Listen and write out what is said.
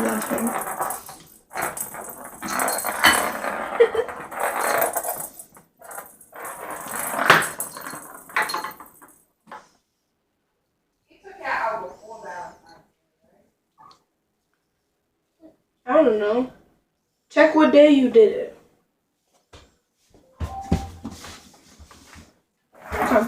last one. I don't know. Check what day you did it. Okay.